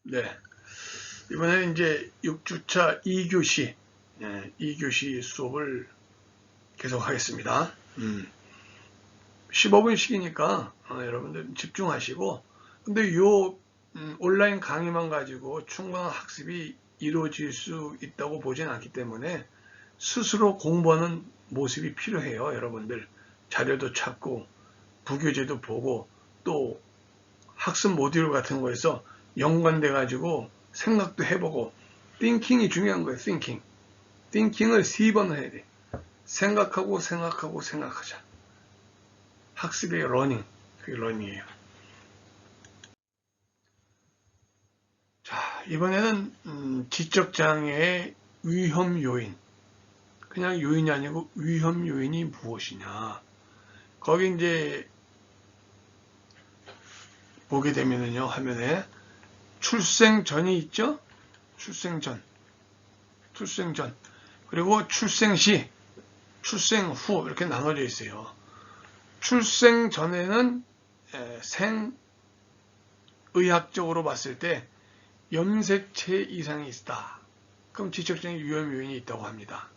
네. 이번에는 이제 6주차 2교시, 2교시 수업을 계속 하겠습니다. 15분씩이니까 여러분들 집중하시고, 근데 요 온라인 강의만 가지고 충분한 학습이 이루어질 수 있다고 보진 않기 때문에 스스로 공부하는 모습이 필요해요. 여러분들 자료도 찾고 부교재도 보고 또 학습 모듈 같은 거에서 연관돼 가지고 생각도 해보고 띵킹이 중요한 거예요. 띵킹을 3번 해야 돼. 생각하고 생각하고 생각하자. 학습의 러닝, 그게 러닝이에요. 자, 이번에는 지적장애의 위험 요인, 그냥 요인이 아니고 위험 요인이 무엇이냐. 거기 이제 보게 되면은요, 화면에 출생 전이 있죠? 출생 전. 그리고 출생 시, 출생 후 이렇게 나눠져 있어요. 출생 전에는 생의학적으로 봤을 때 염색체 이상이 있다. 그럼 지적장애 위험 요인이 있다고 합니다.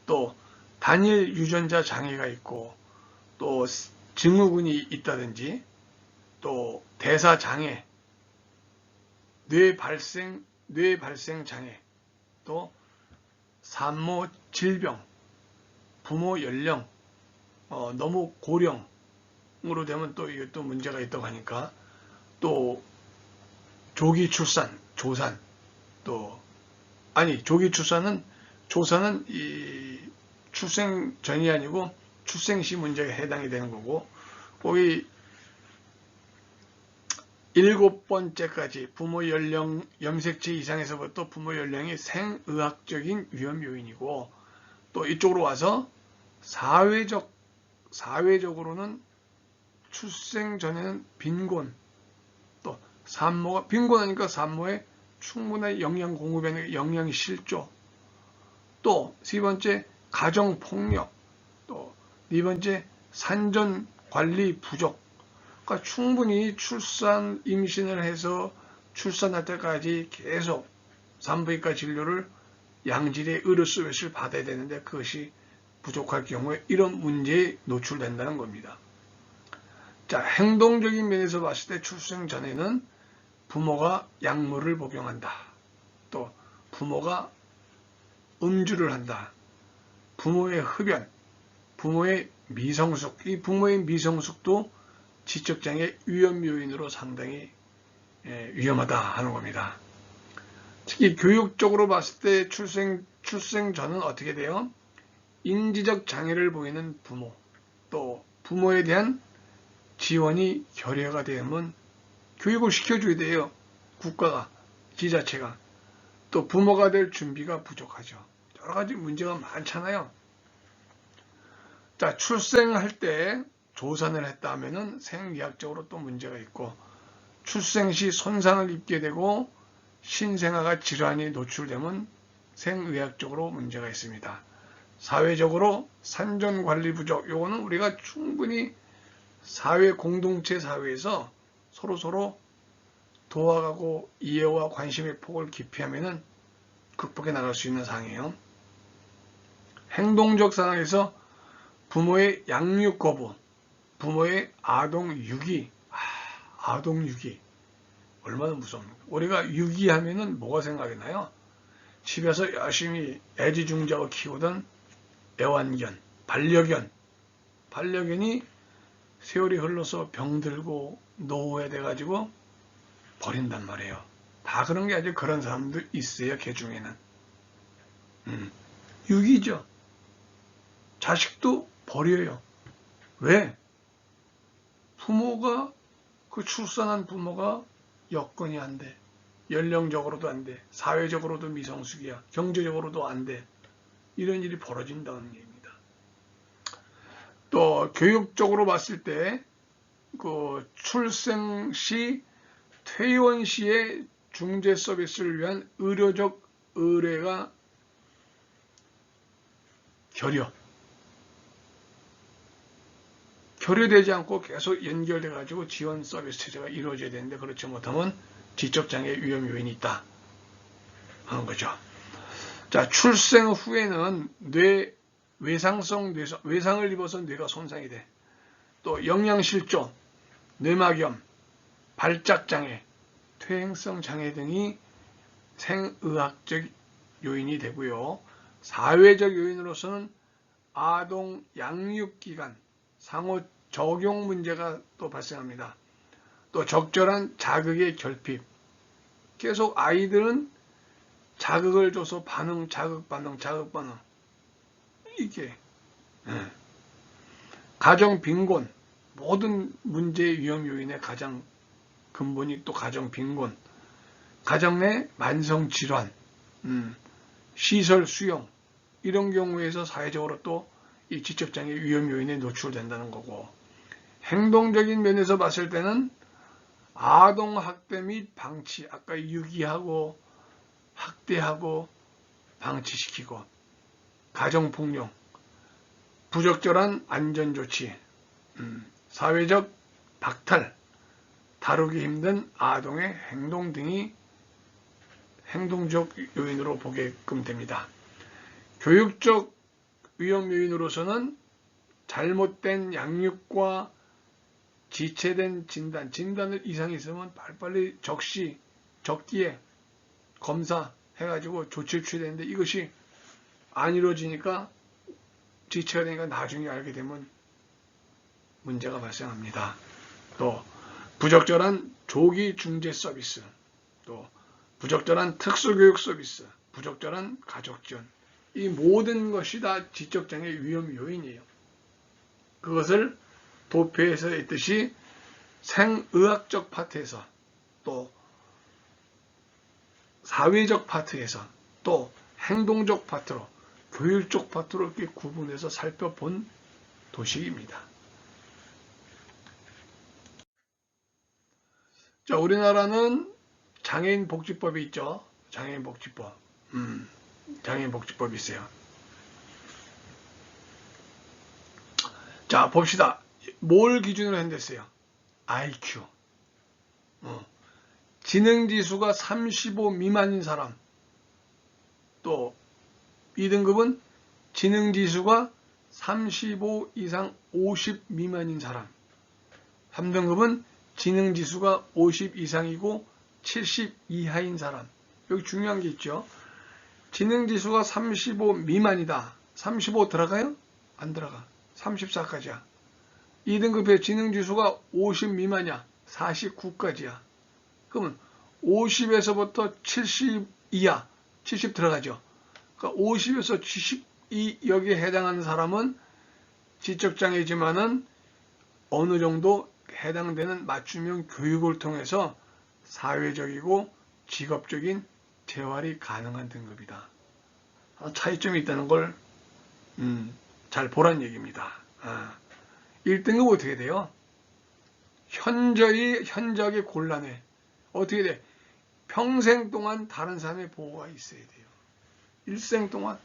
또 단일 유전자 장애가 있고 또 증후군이 있다든지 또 대사 장애, 뇌 발생 장애, 또 산모 질병, 부모 연령, 너무 고령으로 되면 또 이것도 문제가 있다고 하니까 또 조기 출산, 조산, 또 아니 조기 출산은 조산은 이 출생 전이 아니고 출생 시 문제에 해당이 되는 거고 거기 7번째까지 부모 연령 염색체 이상에서부터 부모 연령이 생의학적인 위험 요인이고 또 이쪽으로 와서 사회적으로는 출생 전에는 빈곤, 또 산모가 빈곤하니까 산모에 충분한 영양 공급에 영양 실조, 또 세 번째 가정 폭력, 또 네 번째 산전 관리 부족. 그러니까 충분히 출산 임신을 해서 출산할 때까지 계속 산부인과 진료를 양질의 의료 서비스를 받아야 되는데 그것이 부족할 경우에 이런 문제에 노출된다는 겁니다. 자, 행동적인 면에서 봤을 때 출생 전에는 부모가 약물을 복용한다. 또 부모가 음주를 한다. 부모의 흡연, 부모의 미성숙, 이 부모의 미성숙도 지적장애 위험 요인으로 상당히 위험하다 하는 겁니다. 특히 교육적으로 봤을 때 출생 전은 어떻게 돼요? 인지적 장애를 보이는 부모, 또 부모에 대한 지원이 결여가 되면 교육을 시켜줘야 돼요. 국가가, 지자체가. 또 부모가 될 준비가 부족하죠. 여러 가지 문제가 많잖아요. 자, 출생할 때 조산을 했다 하면은 생리학적으로 또 문제가 있고 출생 시 손상을 입게 되고 신생아가 질환이 노출되면 생의학적으로 문제가 있습니다. 사회적으로 산전 관리 부족, 요거는 우리가 충분히 사회 공동체 사회에서 서로 도와가고 이해와 관심의 폭을 깊이하면은 극복해 나갈 수 있는 사항이에요. 행동적 상황에서 부모의 양육 거부, 부모의 아동 유기, 아동 유기 얼마나 무섭습니까? 우리가 유기하면은 뭐가 생각이 나요? 집에서 열심히 애지중지하고 키우던 애완견, 반려견이 세월이 흘러서 병들고 노후에 돼가지고 버린단 말이에요. 다 그런 게 아니고 그런 사람도 있어요. 개 중에는. 유기죠. 자식도 버려요. 왜? 부모가 출산한 부모가 여건이 안 돼. 연령적으로도 안 돼. 사회적으로도 미성숙이야. 경제적으로도 안 돼. 이런 일이 벌어진다는 얘기입니다. 또 교육적으로 봤을 때 그 출생 시 퇴원 시의 중재 서비스를 위한 의료적 의뢰가 결여되지 않고 계속 연결돼 가지고 지원 서비스 체제가 이루어져야 되는데 그렇지 못하면 지적장애 위험 요인이 있다 하는 거죠. 자, 출생 후에는 외상을 입어서 뇌가 손상이 돼. 또 영양실조, 뇌막염, 발작장애, 퇴행성 장애 등이 생의학적 요인이 되고요. 사회적 요인으로서는 아동 양육기관, 상호 적용 문제가 또 발생합니다. 또 적절한 자극의 결핍. 계속 아이들은 자극을 줘서 자극 반응. 이게 가정 빈곤. 모든 문제의 위험 요인의 가장 근본이 또 가정 빈곤. 가정 내 만성 질환, 시설 수용 이런 경우에서 사회적으로 또 이 지적장애 위험 요인에 노출된다는 거고, 행동적인 면에서 봤을 때는 아동 학대 및 방치, 아까 유기하고 학대하고 방치시키고, 가정폭력, 부적절한 안전조치, 사회적 박탈, 다루기 힘든 아동의 행동 등이 행동적 요인으로 보게끔 됩니다. 교육적 위험 요인으로서는 잘못된 양육과 지체된 진단을 이상이 있으면 빨리빨리 적기에 검사해가지고 조치를 취해야 되는데 이것이 안 이루어지니까 지체가 되니까 나중에 알게 되면 문제가 발생합니다. 또 부적절한 조기 중재 서비스, 또 부적절한 특수교육 서비스, 부적절한 가족 지원, 이 모든 것이 다 지적장애 위험 요인이에요. 그것을 도표에서 했듯이 생의학적 파트에서, 또 사회적 파트에서, 또 행동적 파트로, 교육적 파트로 이렇게 구분해서 살펴본 도식입니다. 자, 우리나라는 장애인 복지법이 있죠. 장애인 복지법. 장애인 복지법이 있어요. 자, 봅시다. 뭘 기준으로 했댔어요? IQ. 지능지수가 35 미만인 사람. 또 2등급은 지능지수가 35 이상 50 미만인 사람. 3등급은 지능지수가 50 이상이고 70 이하인 사람. 여기 중요한 게 있죠. 지능지수가 35 미만이다. 35 들어가요? 안 들어가. 34까지야. 2등급의 지능지수가 50 미만이야. 49까지야. 그러면 50에서부터 70 이하, 70 들어가죠. 그러니까 50에서 72 여기에 해당하는 사람은 지적장애지만은 어느 정도 해당되는 맞춤형 교육을 통해서 사회적이고 직업적인 재활이 가능한 등급이다. 차이점이 있다는 걸 잘 보란 얘기입니다. 1등급 어떻게 돼요? 현저하게 곤란해. 어떻게 돼? 평생 동안 다른 사람의 보호가 있어야 돼요. 일생 동안.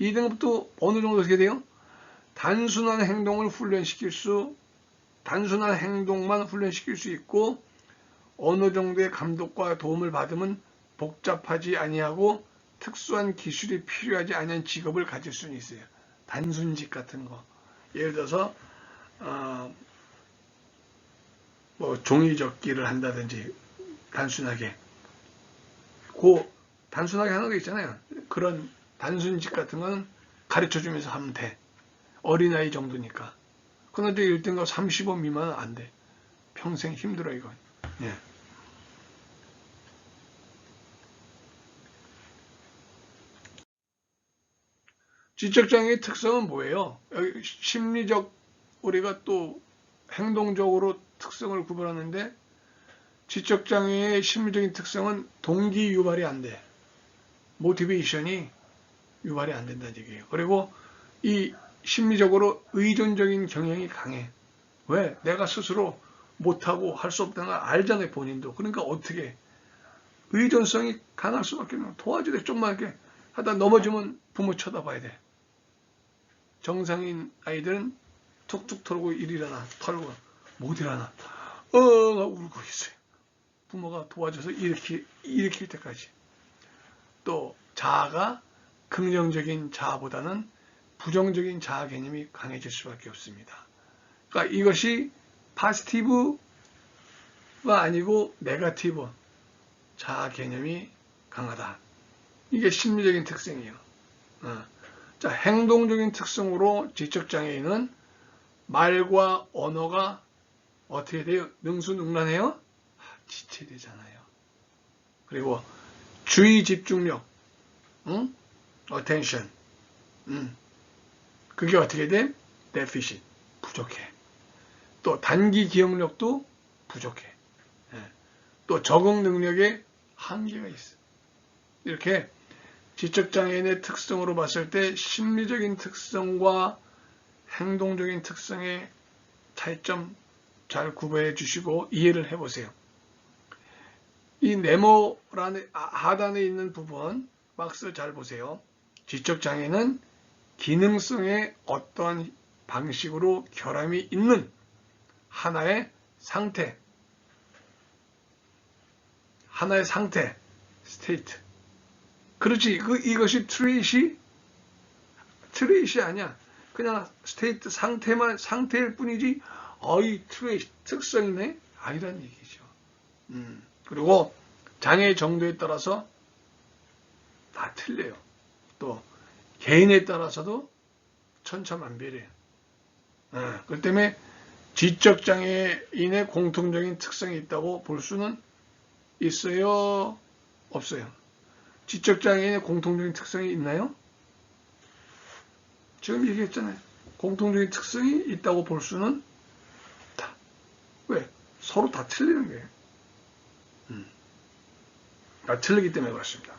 2등급도 어느 정도 어떻게 돼요? 단순한 행동만 훈련시킬 수 있고 어느 정도의 감독과 도움을 받으면 복잡하지 아니하고 특수한 기술이 필요하지 않은 직업을 가질 수는 있어요. 단순직 같은 거. 예를 들어서 뭐 종이접기를 한다든지 단순하게 하는 거 있잖아요. 그런 단순직 같은 거는 가르쳐주면서 하면 돼. 어린아이 정도니까. 그런데 1등급 35 미만은 안 돼. 평생 힘들어 이건. 예. 지적장애의 특성은 뭐예요? 심리적, 우리가 또 행동적으로 특성을 구분하는데 지적장애의 심리적인 특성은 동기 유발이 안 돼. 모티베이션이 유발이 안 된다는 얘기예요. 그리고 이 심리적으로 의존적인 경향이 강해. 왜? 내가 스스로 못하고 할 수 없다는 걸 알잖아요, 본인도. 그러니까 어떻게 의존성이 강할 수밖에 없는, 도와줘야 돼. 좀만 이렇게 하다 넘어지면 부모 쳐다봐야 돼. 정상인 아이들은 툭툭 털고 못 일어나. 하고 울고 있어요. 부모가 도와줘서 일으킬 때까지. 또 자아가 긍정적인 자아보다는 부정적인 자아 개념이 강해질 수밖에 없습니다. 그러니까 이것이 파지티브가 아니고 네거티브 자아 개념이 강하다. 이게 심리적인 특성이에요. 자, 행동적인 특성으로 지적장애인은 말과 언어가 어떻게 돼요? 능수능란해요? 지체되잖아요. 그리고 주의 집중력, attention, 그게 어떻게 돼? deficit, 부족해. 또 단기 기억력도 부족해. 또 적응 능력에 한계가 있어. 이렇게 지적장애인의 특성으로 봤을 때 심리적인 특성과 행동적인 특성의 차이점 잘 구분해 주시고 이해를 해보세요. 이 네모 하단에 있는 부분 박스 잘 보세요. 지적장애는 기능성의 어떠한 방식으로 결함이 있는 하나의 상태, 스테이트. 그렇지, 이것이 트레이시 아니야. 그냥 스테이트 상태일 뿐이지, 이 트레이시 특성이네? 아니란 얘기죠. 그리고 장애 정도에 따라서 다 틀려요. 또 개인에 따라서도 천차만별이에요. 그렇기 때문에 지적장애인의 공통적인 특성이 있다고 볼 수는 있어요? 없어요? 지적장애인의 공통적인 특성이 있나요? 지금 얘기했잖아요. 공통적인 특성이 있다고 볼 수는 없다. 왜? 서로 다 틀리는 거예요. 다 틀리기 때문에 그렇습니다.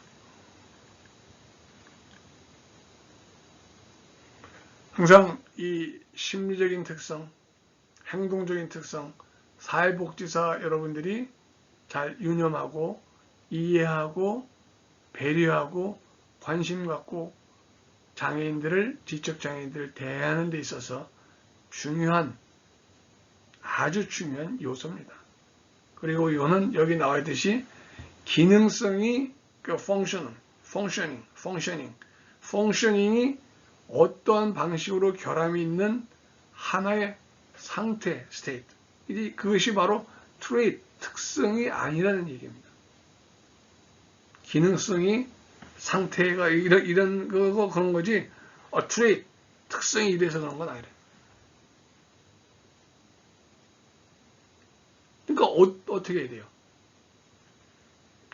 항상 이 심리적인 특성, 행동적인 특성, 사회복지사 여러분들이 잘 유념하고 이해하고 배려하고 관심 갖고 장애인들을, 지적장애인들을 대하는 데 있어서 아주 중요한 요소입니다. 그리고 이거는 여기 나와 있듯이 기능성이 functioning이 어떠한 방식으로 결함이 있는 하나의 상태, state. 그것이 바로 trait, 특성이 아니라는 얘기입니다. 기능성이 상태가 이런 거고 그런 거지, trait, 특성이 이래서 그런 건 아니래. 그러니까 어떻게 해야 돼요?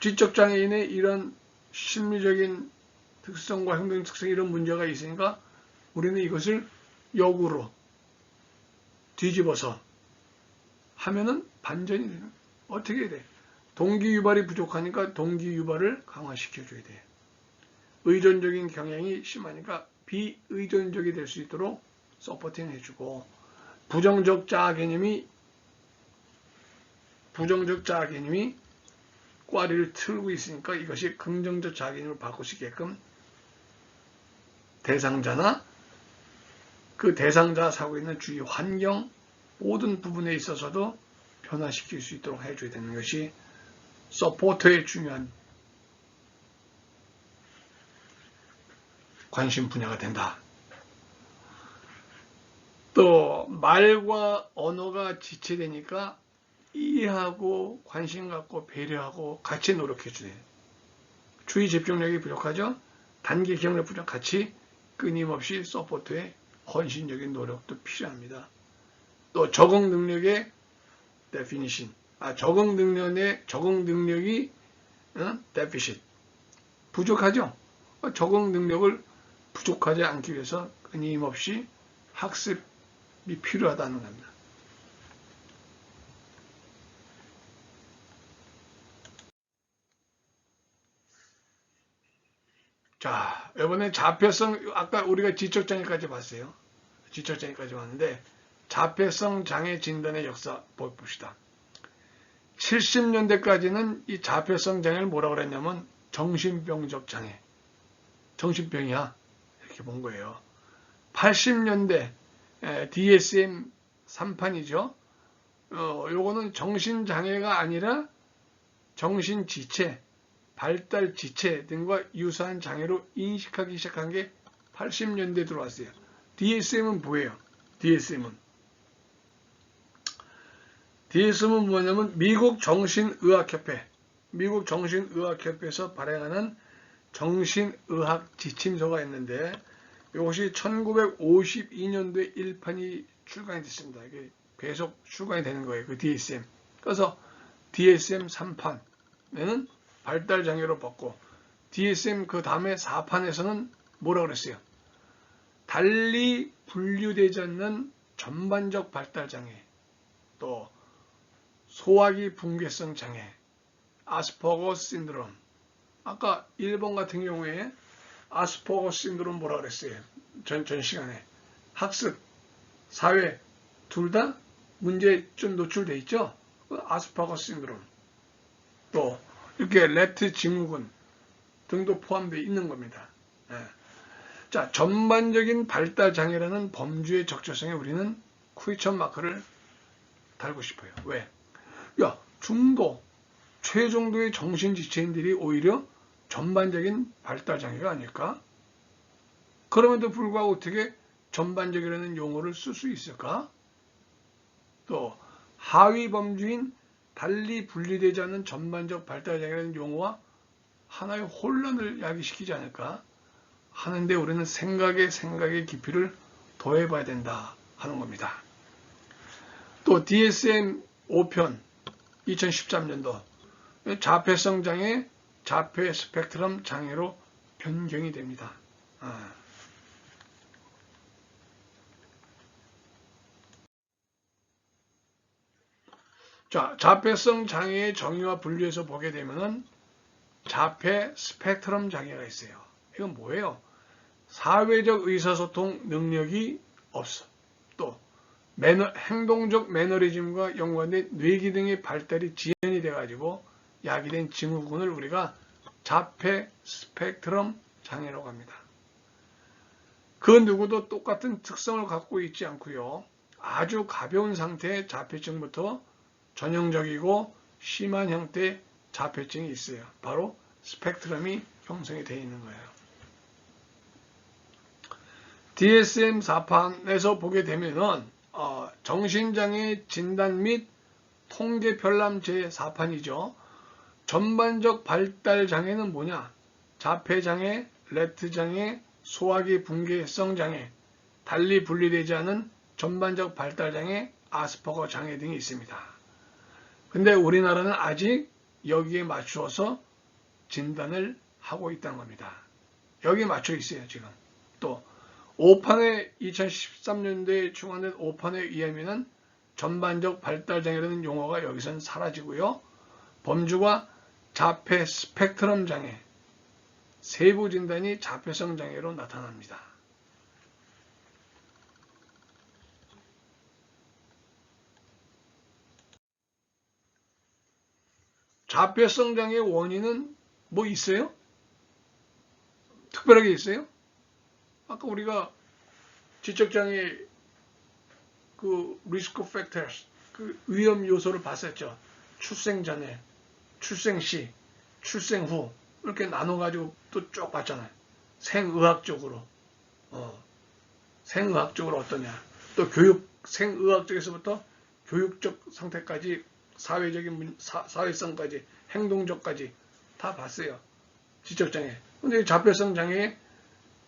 지적장애인의 이런 심리적인 특성과 행동적 특성 이런 문제가 있으니까 우리는 이것을 역으로 뒤집어서 하면은 반전이 되는 거예요. 어떻게 해야 돼? 동기유발이 부족하니까 동기유발을 강화시켜줘야 돼. 의존적인 경향이 심하니까 비의존적이 될 수 있도록 서포팅 해주고, 부정적 자아 개념이 꽈리를 틀고 있으니까 이것이 긍정적 자아 개념으로 바꿀 수 있게끔 대상자나 그 대상자가 살고 있는 주위 환경 모든 부분에 있어서도 변화시킬 수 있도록 해줘야 되는 것이 서포터의 중요한 관심 분야가 된다. 또 말과 언어가 지체되니까 이해하고 관심 갖고 배려하고 같이 노력해주네. 주의 집중력이 부족하죠? 단기 기억력 부족 같이 끊임없이 서포트에 헌신적인 노력도 필요합니다. 또 적응 능력의 definition, 적응 능력이 deficit, 부족하죠? 적응 능력을 부족하지 않기 위해서 끊임없이 학습이 필요하다는 겁니다. 자, 이번에 자폐성, 아까 우리가 지적장애까지 봤어요. 지적장애까지 봤는데 자폐성 장애 진단의 역사 봅시다. 70년대까지는 이 자폐성 장애를 뭐라고 그랬냐면 정신병적 장애, 정신병이야 이렇게 본 거예요. 80년대 DSM 3판이죠. 요거는 정신장애가 아니라 정신지체, 발달지체 등과 유사한 장애로 인식하기 시작한 게 80년대에 들어왔어요. DSM은 뭐예요? DSM은 뭐냐면 미국 정신의학협회에서 발행하는 정신의학 지침서가 있는데 이것이 1952년도에 1판이 출간이 됐습니다. 이게 계속 출간이 되는 거예요. 그 DSM. 그래서 DSM 3판에는 발달장애로 봤고 DSM 그 다음에 4판에서는 뭐라 그랬어요? 달리 분류되지 않는 전반적 발달장애, 또 소화기 붕괴성 장애, 아스퍼거 신드롬. 아까 1번 같은 경우에 아스퍼거 신드롬 뭐라 그랬어요? 전 시간에 학습, 사회 둘 다 문제에 좀 노출돼 있죠? 아스퍼거 신드롬. 또 이렇게 레트 증후군 등도 포함되어 있는 겁니다. 예. 자, 전반적인 발달 장애라는 범주의 적절성에 우리는 쿠이천 마크를 달고 싶어요. 왜? 야, 중도, 최정도의 정신지체인들이 오히려 전반적인 발달 장애가 아닐까? 그럼에도 불구하고 어떻게 전반적이라는 용어를 쓸 수 있을까? 또 하위 범주인 달리 분리되지 않는 전반적 발달 장애라는 용어와 하나의 혼란을 야기시키지 않을까 하는데 우리는 생각의 깊이를 더해봐야 된다 하는 겁니다. 또 DSM 5편 2013년도 자폐성 장애, 자폐 스펙트럼 장애로 변경이 됩니다. 자, 자폐성 장애의 정의와 분류해서 보게 되면은 자폐 스펙트럼 장애가 있어요. 이건 뭐예요? 사회적 의사소통 능력이 없어. 또 행동적 매너리즘과 연관된 뇌기능의 발달이 지연이 돼가지고 야기된 증후군을 우리가 자폐 스펙트럼 장애라고 합니다. 그 누구도 똑같은 특성을 갖고 있지 않고요. 아주 가벼운 상태의 자폐증부터 전형적이고 심한 형태의 자폐증이 있어요. 바로 스펙트럼이 형성이 되어 있는 거예요. DSM 4판에서 보게 되면은 정신장애 진단 및 통계 편람 제4판이죠. 전반적 발달 장애는 뭐냐? 자폐장애, 레트장애, 소화기 붕괴성 장애, 달리 분리되지 않은 전반적 발달 장애, 아스퍼거 장애 등이 있습니다. 근데 우리나라는 아직 여기에 맞추어서 진단을 하고 있다는 겁니다. 여기에 맞춰 있어요, 지금. 또 5판에 2013년도에 추가된 5판에 의하면 전반적 발달장애라는 용어가 여기서는 사라지고요. 범주가 자폐 스펙트럼 장애, 세부 진단이 자폐성 장애로 나타납니다. 자폐성 장애의 원인은 뭐 있어요? 특별하게 있어요? 아까 우리가 지적장애 그 리스크 팩터스, 그 위험 요소를 봤었죠. 출생 전에, 출생 시, 출생 후 이렇게 나눠가지고 또 쭉 봤잖아요. 생의학적으로 어떠냐. 또 생의학적에서부터 교육적 상태까지 사회적인 사회성까지 행동적까지 다 봤어요. 지적장애. 근데 자폐성 장애의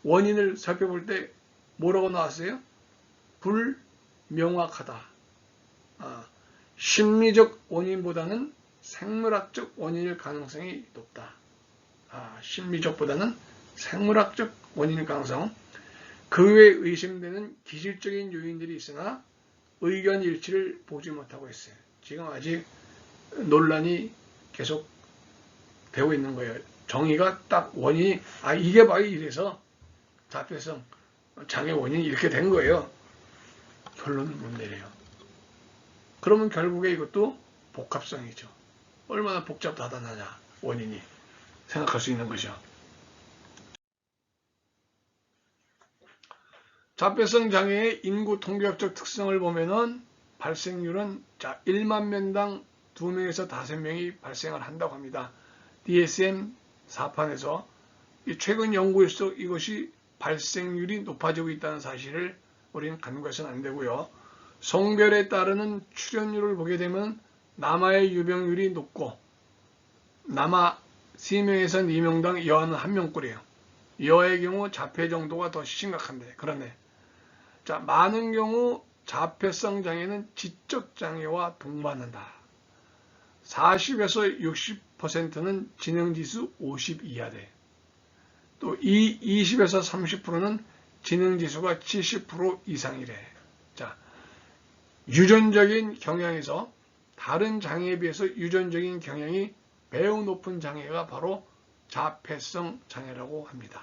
원인을 살펴볼 때 뭐라고 나왔어요? 불명확하다. 심리적 원인보다는 생물학적 원인일 가능성이 높다. 심리적보다는 생물학적 원인일 가능성. 그 외에 의심되는 기질적인 요인들이 있으나 의견 일치를 보지 못하고 있어요. 지금 아직 논란이 계속 되고 있는 거예요. 정의가 딱 원인이 이게 바로 이래서 자폐성 장애 원인이 이렇게 된 거예요. 결론을 못 내려요. 그러면 결국에 이것도 복합성이죠. 얼마나 복잡하다냐 원인이 생각할 수 있는 거죠. 자폐성 장애의 인구 통계학적 특성을 보면은 발생률은 1만 명당 2명에서 5명이 발생을 한다고 합니다. DSM-4판에서 최근 연구일수록 이것이 발생률이 높아지고 있다는 사실을 우리는 간과해서는 안 되고요. 성별에 따르는 출현율을 보게 되면 남아의 유병률이 높고 남아 3명에서 4명당 여아는 1명꼴이에요. 여아의 경우 자폐 정도가 더 심각한데 그러네. 자, 많은 경우 자폐성 장애는 지적 장애와 동반한다. 40에서 60%는 지능지수 50 이하돼. 또 20에서 30%는 지능지수가 70% 이상이래. 자, 유전적인 경향에서 다른 장애에 비해서 유전적인 경향이 매우 높은 장애가 바로 자폐성 장애라고 합니다.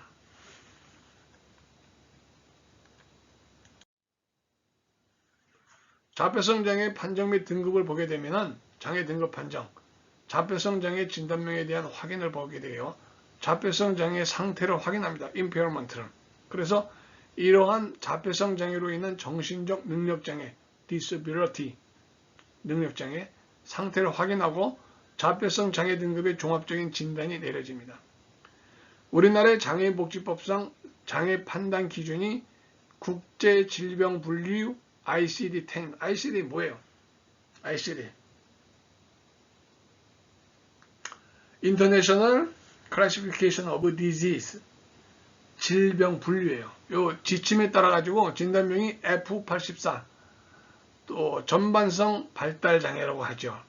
자폐성 장애 판정 및 등급을 보게 되면 장애 등급 판정, 자폐성 장애 진단명에 대한 확인을 보게 돼요. 자폐성 장애 상태를 확인합니다. impairment를. 그래서 이러한 자폐성 장애로 인한 정신적 능력장애, disability, 능력장애 상태를 확인하고 자폐성 장애 등급의 종합적인 진단이 내려집니다. 우리나라의 장애복지법상 장애 판단 기준이 국제질병분류 ICD-10. ICD 뭐예요? ICD. International Classification of Disease. 질병 분류예요. 요 지침에 따라 가지고 진단명이 F84. 또 전반성 발달 장애라고 하죠.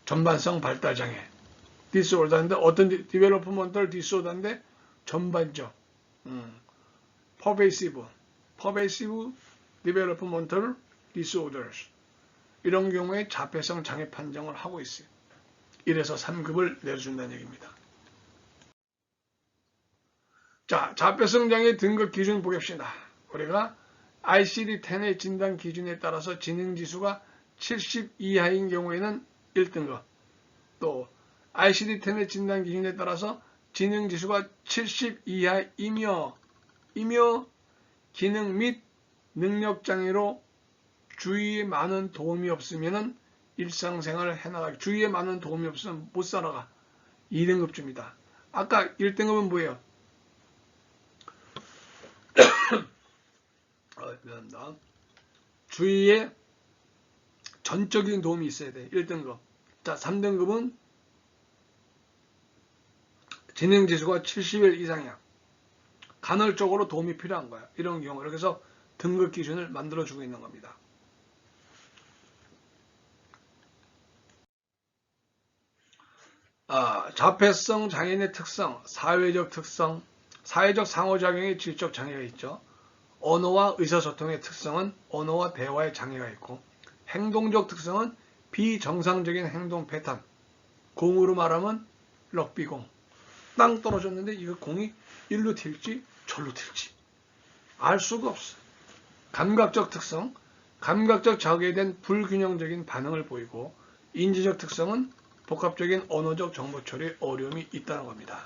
전반성 발달 장애. 디스오더인데 어떤 디벨로프먼털 디스오더인데 전반적. pervasive developmental disorders. 이런 경우에 자폐성 장애 판정을 하고 있어요. 1에서 3급을 내려준다는 얘기입니다. 자, 자폐성 장애 등급 기준 보겠습니다. 우리가 ICD-10의 진단 기준에 따라서 지능지수가 70 이하인 경우에는 1등급, 또 ICD-10의 진단 기준에 따라서 지능지수가 70 이하이며 기능 및 능력장애로 주위에 많은 도움이 없으면 일상생활을 해나가기, 주위에 많은 도움이 없으면 못 살아가. 2등급 줍니다. 아까 1등급은 뭐예요? 미안합니다. 주위에 전적인 도움이 있어야 돼. 1등급. 자, 3등급은 지능지수가 70일 이상이야. 간헐적으로 도움이 필요한 거야. 이런 경우. 이렇게 해서 등급 기준을 만들어주고 있는 겁니다. 자폐성 장애인의 특성, 사회적 특성, 사회적 상호작용의 질적 장애가 있죠. 언어와 의사소통의 특성은 언어와 대화의 장애가 있고, 행동적 특성은 비정상적인 행동 패턴. 공으로 말하면 럭비공. 땅 떨어졌는데 이거 공이 일로 튈지 절로 튈지 알 수가 없어. 감각적 특성, 감각적 자극에 대한 불균형적인 반응을 보이고, 인지적 특성은 복합적인 언어적 정보 처리에 어려움이 있다는 겁니다.